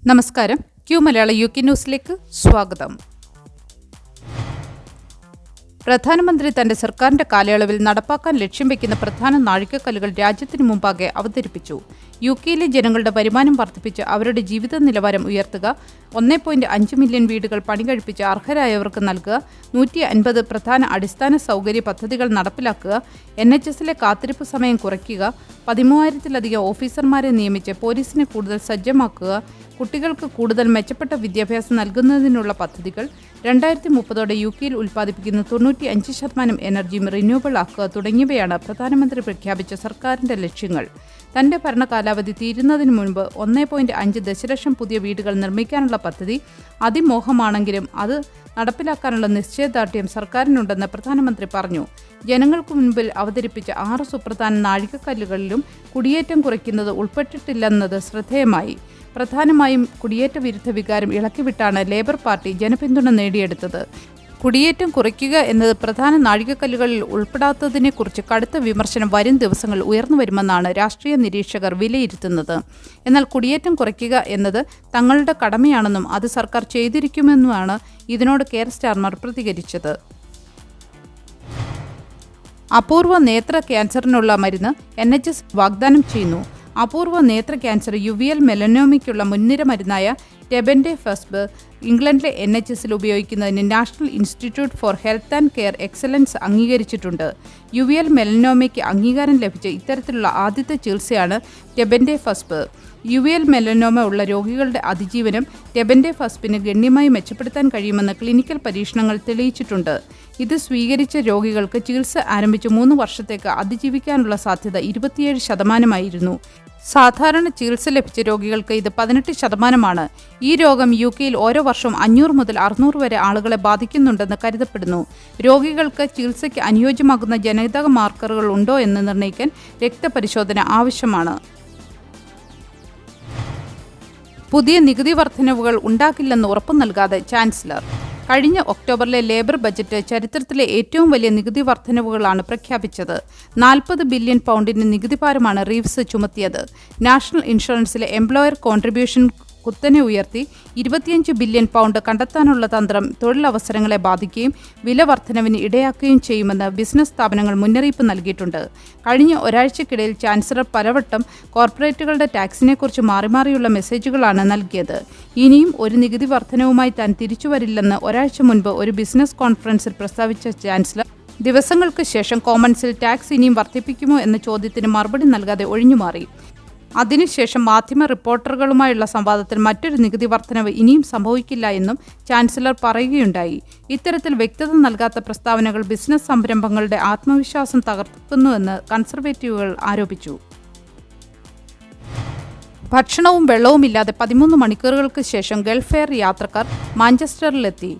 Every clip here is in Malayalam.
നമസ്കാരം. ക്യൂ മലയാള UK ന്യൂസിലേക്ക് സ്വാഗതം. പ്രധാനമന്ത്രി തന്റെ സർക്കാരിന്റെ കാലയളവിൽ നടപ്പാക്കാൻ ലക്ഷ്യം വയ്ക്കുന്ന പ്രധാന നാഴികക്കല്ലുകൾ രാജ്യത്തിനു മുമ്പാകെ അവതരിപ്പിച്ചു. UK ജനങ്ങളുടെ വരുമാനം വർദ്ധിപ്പിച്ച് അവരുടെ ജീവിത നിലവാരം ഉയർത്തുക, 1.5 മില്യൺ വീടുകൾ പണികഴിപ്പിച്ച് അർഹരായവർക്ക് നൽകുക, 150 പ്രധാന അടിസ്ഥാന സൗകര്യ പദ്ധതികൾ നടപ്പിലാക്കുക, NHSലെ കാത്തിരിപ്പ് സമയം കുറയ്ക്കുക, 13,000-ലധികം ഓഫീസർമാരെ നിയമിച്ച് പോലീസിനെ കൂടുതൽ സജ്ജമാക്കുക, കുട്ടികൾക്ക് കൂടുതൽ മെച്ചപ്പെട്ട വിദ്യാഭ്യാസം നൽകുന്നതിനുള്ള പദ്ധതികൾ, 2030 UKയിൽ ഉൽപ്പാദിപ്പിക്കുന്ന 95% എനർജിയും റിന്യൂവബിൾ ആക്കുക തുടങ്ങിയവയാണ് പ്രധാനമന്ത്രി പ്രഖ്യാപിച്ച സർക്കാരിന്റെ ലക്ഷ്യങ്ങൾ. തന്റെ ഭരണകാലാവധി തീരുന്നതിന് മുൻപ് 1.5 ദശലക്ഷം പുതിയ വീടുകൾ നിർമ്മിക്കാനുള്ള പദ്ധതി അതിമോഹമാണെങ്കിലും അത് നടപ്പിലാക്കാനുള്ള നിശ്ചയദാർഢ്യം സർക്കാരിനുണ്ടെന്ന് പ്രധാനമന്ത്രി പറഞ്ഞു. ജനങ്ങൾക്ക് മുൻപിൽ അവതരിപ്പിച്ച 6 സുപ്രധാന നാഴികക്കല്ലുകളിലും കുടിയേറ്റം കുറയ്ക്കുന്നത് ഉൾപ്പെട്ടിട്ടില്ലെന്നത് ശ്രദ്ധേയമായി. പ്രധാനമായും കുടിയേറ്റ വിരുദ്ധ വികാരം ഇളക്കിവിട്ടാണ് ലേബർ പാർട്ടി ജനപിന്തുണ നേടിയെടുത്തത്. കുടിയേറ്റം കുറയ്ക്കുക എന്നത് പ്രധാന നാഴികക്കല്ലുകളിൽ ഉൾപ്പെടാത്തതിനെക്കുറിച്ച് കടുത്ത വിമർശനം വരും ദിവസങ്ങൾ ഉയർന്നുവരുമെന്നാണ് രാഷ്ട്രീയ നിരീക്ഷകർ വിലയിരുത്തുന്നത്. എന്നാൽ കുടിയേറ്റം കുറയ്ക്കുക എന്നത് തങ്ങളുടെ കടമയാണെന്നും അത് സർക്കാർ ചെയ്തിരിക്കുമെന്നുമാണ് ഇതിനോട് കെയർ സ്റ്റാർമർ പ്രതികരിച്ചത്. അപൂർവ നേത്ര ക്യാൻസറിനുള്ള മരുന്ന് NHS വാഗ്ദാനം ചെയ്യുന്നു. അപൂർവ നേത്ര ക്യാൻസർ UVL മെലനോമയ്ക്കുള്ള മുൻനിര മരുന്നായ ടെബൻഡെഫസ്ബ് ഇംഗ്ലണ്ടിലെ NHSൽ ഉപയോഗിക്കുന്നതിന് national institute for health and care excellence അംഗീകരിച്ചിട്ടുണ്ട്. UVL മെലനോമയ്ക്ക് അംഗീകാരം ലഭിച്ച ഇത്തരത്തിലുള്ള ആദ്യത്തെ ചികിത്സയാണ് ടെബൻഡെഫസ്ബ്. UVL മെലനോമ ഉള്ള രോഗികളുടെ അതിജീവനം ടെബൻഡെഫസ്ബിന് ഗണ്യമായി മെച്ചപ്പെടുത്താൻ കഴിയുമെന്ന് ക്ലിനിക്കൽ പരീക്ഷണങ്ങൾ തെളിയിച്ചിട്ടുണ്ട്. ഇത് സ്വീകരിച്ച രോഗികൾക്ക് ചികിത്സ ആരംഭിച്ച് 3 വർഷത്തേക്ക് അതിജീവിക്കാനുള്ള സാധ്യത 27%. സാധാരണ ചികിത്സ ലഭിച്ച രോഗികൾക്ക് ഇത് 18%. ഈ രോഗം UKയിൽ ഓരോ വർഷവും 500 മുതൽ 600 വരെ ആളുകളെ ബാധിക്കുന്നുണ്ടെന്ന് കരുതപ്പെടുന്നു. രോഗികൾക്ക് ചികിത്സയ്ക്ക് അനുയോജ്യമാകുന്ന ജനിതക മാർക്കറുകൾ ഉണ്ടോ എന്ന് നിർണ്ണയിക്കാൻ രക്തപരിശോധന ആവശ്യമാണ്. പുതിയ നികുതി വർധനവുകൾ ഉണ്ടാക്കില്ലെന്ന് ഉറപ്പു നൽകാതെ ചാൻസലർ. കഴിഞ്ഞ ഒക്ടോബറിലെ ലേബർ ബജറ്റ് ചരിത്രത്തിലെ ഏറ്റവും വലിയ നികുതി വർധനവുകളാണ് പ്രഖ്യാപിച്ചത്. 40 ബില്യൺ പൗണ്ടിന്റെ നികുതിഭാരമാണ് റീവ്സ് ചുമത്തിയത്. നാഷണൽ ഇൻഷുറൻസിലെ എംപ്ലോയർ കോൺട്രിബ്യൂഷൻ കുത്തനെ ഉയർത്തി 25 ബില്യൺ പൗണ്ട് കണ്ടെത്താനുള്ള തന്ത്രം തൊഴിലവസരങ്ങളെ ബാധിക്കുകയും വില വർധനവിന് ഇടയാക്കുകയും ചെയ്യുമെന്ന് ബിസിനസ് സ്ഥാപനങ്ങൾ മുന്നറിയിപ്പ് നൽകിയിട്ടുണ്ട്. കഴിഞ്ഞ ഒരാഴ്ചക്കിടയിൽ ചാൻസലർ പലവട്ടം കോർപ്പറേറ്റുകളുടെ ടാക്സിനെക്കുറിച്ച് മാറിയുള്ള മെസ്സേജുകളാണ് നൽകിയത്. ഇനിയും ഒരു നികുതി വർധനവുമായി താൻ തിരിച്ചുവരില്ലെന്ന് ഒരാഴ്ച മുൻപ് ഒരു ബിസിനസ് കോൺഫറൻസിൽ പ്രസ്താവിച്ച ചാൻസലർ ദിവസങ്ങൾക്ക് ശേഷം കോമൺസിൽ ടാക്സ് ഇനിയും വർദ്ധിപ്പിക്കുമോ എന്ന ചോദ്യത്തിന് മറുപടി നൽകാതെ ഒഴിഞ്ഞുമാറി. അതിനുശേഷം മാധ്യമ റിപ്പോർട്ടറുകളുമായുള്ള സംവാദത്തിൽ മറ്റൊരു നികുതി വർധനവ് ഇനിയും സംഭവിക്കില്ല എന്നും ചാൻസലർ പറയുകയുണ്ടായി. ഇത്തരത്തിൽ വ്യക്തത നൽകാത്ത പ്രസ്താവനകൾ ബിസിനസ് സംരംഭങ്ങളുടെ ആത്മവിശ്വാസം തകർക്കുന്നുവെന്ന് കൺസർവേറ്റീവുകൾ ആരോപിച്ചു. ഭക്ഷണവും വെള്ളവുമില്ലാതെ 13 മണിക്കൂറുകൾക്ക് ശേഷം ഗൾഫ് എയർ യാത്രക്കാർ മാഞ്ചസ്റ്ററിലെത്തി.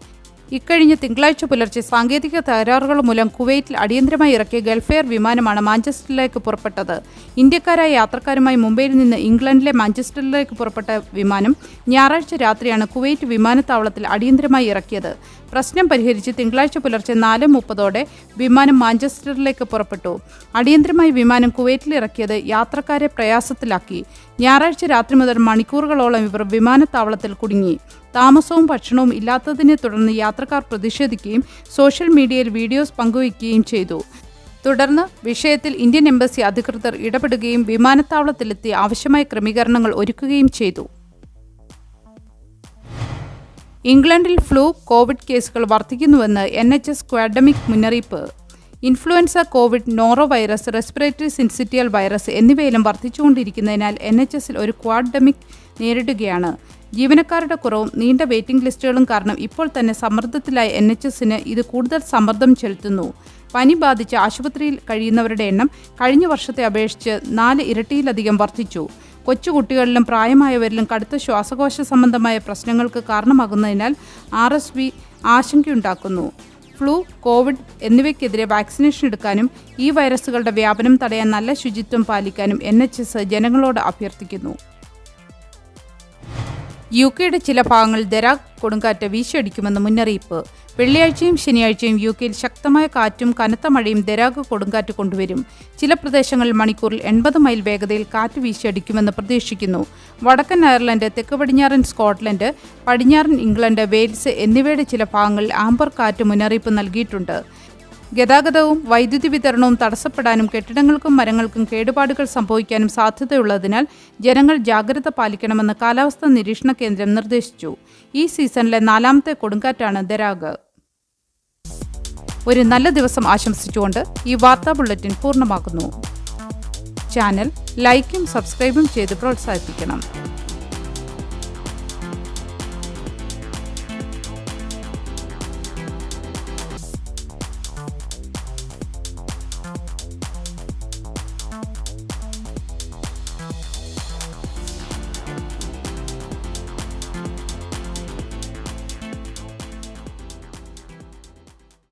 ഇക്കഴിഞ്ഞ തിങ്കളാഴ്ച പുലർച്ചെ സാങ്കേതിക തകരാറുകൾ മൂലം കുവൈറ്റിൽ അടിയന്തരമായി ഇറക്കിയ ഗൾഫ് എയർ വിമാനമാണ് മാഞ്ചസ്റ്ററിലേക്ക് പുറപ്പെട്ടത്. ഇന്ത്യക്കാരായ യാത്രക്കാരുമായി മുംബൈയിൽ നിന്ന് ഇംഗ്ലണ്ടിലെ മാഞ്ചസ്റ്ററിലേക്ക് പുറപ്പെട്ട വിമാനം ഞായറാഴ്ച രാത്രിയാണ് കുവൈറ്റ് വിമാനത്താവളത്തിൽ അടിയന്തരമായി ഇറക്കിയത്. പ്രശ്നം പരിഹരിച്ച് തിങ്കളാഴ്ച പുലർച്ചെ 4:30 വിമാനം മാഞ്ചസ്റ്ററിലേക്ക് പുറപ്പെട്ടു. അടിയന്തരമായി വിമാനം കുവൈറ്റിൽ ഇറക്കിയത് യാത്രക്കാരെ പ്രയാസത്തിലാക്കി. ഞായറാഴ്ച രാത്രി മുതൽ മണിക്കൂറുകളോളം ഇവർ വിമാനത്താവളത്തിൽ കുടുങ്ങി. താമസവും ഭക്ഷണവും ഇല്ലാത്തതിനെ തുടർന്ന് യാത്രക്കാർ പ്രതിഷേധിക്കുകയും സോഷ്യൽ മീഡിയയിൽ വീഡിയോസ് പങ്കുവയ്ക്കുകയും ചെയ്തു. തുടർന്ന് വിഷയത്തിൽ ഇന്ത്യൻ എംബസി അധികൃതർ ഇടപെടുകയും വിമാനത്താവളത്തിലെത്തി ആവശ്യമായ ക്രമീകരണങ്ങൾ ഒരുക്കുകയും ചെയ്തു. ഇംഗ്ലണ്ടിൽ കോവിഡ് കേസുകൾ വർദ്ധിക്കുന്നുവെന്ന് NHS ക്വാഡമിക് മുന്നറിയിപ്പ്. Influenza, Covid, noro virus, respiratory syncytial virus എന്നിവയിലും വർദ്ധിച്ചുകൊണ്ടിരിക്കുന്നതിനാൽ NHSൽ ഒരു ക്വാഡമിക് നേരിടുകയാണ്. ജീവനക്കാരുടെ കുറവും നീണ്ട വെയിറ്റിംഗ് ലിസ്റ്റുകളും കാരണം ഇപ്പോൾ തന്നെ സമ്മർദ്ദത്തിലായ NHSന് ഇത് കൂടുതൽ സമ്മർദ്ദം ചെലുത്തുന്നു. പനി ബാധിച്ച് ആശുപത്രിയിൽ കഴിയുന്നവരുടെ എണ്ണം കഴിഞ്ഞ വർഷത്തെ അപേക്ഷിച്ച് 4 ഇരട്ടിയിലധികം വർദ്ധിച്ചു. കൊച്ചുകുട്ടികളിലും പ്രായമായവരിലും കടുത്ത ശ്വാസകോശ സംബന്ധമായ പ്രശ്നങ്ങൾക്ക് കാരണമാകുന്നതിനാൽ RSV ആശങ്കയുണ്ടാക്കുന്നു. കോവിഡ് എന്നിവയ്ക്കെതിരെ വാക്സിനേഷൻ എടുക്കാനും ഈ വൈറസുകളുടെ വ്യാപനം തടയാൻ നല്ല ശുചിത്വം പാലിക്കാനും NHS ജനങ്ങളോട് അഭ്യർത്ഥിക്കുന്നു. UKയുടെ ചില ഭാഗങ്ങളിൽ ദരാക് കൊടുങ്കാറ്റ് വീശിയടിക്കുമെന്ന് മുന്നറിയിപ്പ്. വെള്ളിയാഴ്ചയും ശനിയാഴ്ചയും യുകെയിൽ ശക്തമായ കാറ്റും കനത്ത മഴയും ദരാഗ് കൊടുങ്കാറ്റ് കൊണ്ടുവരും. ചില പ്രദേശങ്ങളിൽ മണിക്കൂറിൽ 80 മൈൽ വേഗതയിൽ കാറ്റ് വീശിയടിക്കുമെന്ന് പ്രതീക്ഷിക്കുന്നു. വടക്കൻ അയർലൻഡ്, തെക്ക് പടിഞ്ഞാറൻ സ്കോട്ട്ലൻഡ്, പടിഞ്ഞാറൻ ഇംഗ്ലണ്ട്, വെയിൽസ് എന്നിവയുടെ ചില ഭാഗങ്ങളിൽ ആംബർ കാറ്റ് മുന്നറിയിപ്പ് നൽകിയിട്ടുണ്ട്. ഗതാഗതവും വൈദ്യുതി വിതരണവും തടസ്സപ്പെടാനും കെട്ടിടങ്ങൾക്കും മരങ്ങൾക്കും കേടുപാടുകൾ സംഭവിക്കാനും സാധ്യതയുള്ളതിനാൽ ജനങ്ങൾ ജാഗ്രത പാലിക്കണമെന്ന് കാലാവസ്ഥാ നിരീക്ഷണ കേന്ദ്രം നിർദ്ദേശിച്ചു. ഈ സീസണിലെ 4ാമത്തെ കൊടുങ്കാറ്റാണ് ദരാഗ്. ഒരു നല്ല ദിവസം ആശംസിച്ചുകൊണ്ട് ഈ വാർത്താ ബുള്ളറ്റിൻ പൂർണ്ണമാകുന്നു. ചാനൽ ലൈക്കും സബ്സ്ക്രൈബും ചെയ്ത് പ്രോത്സാഹിപ്പിക്കണം.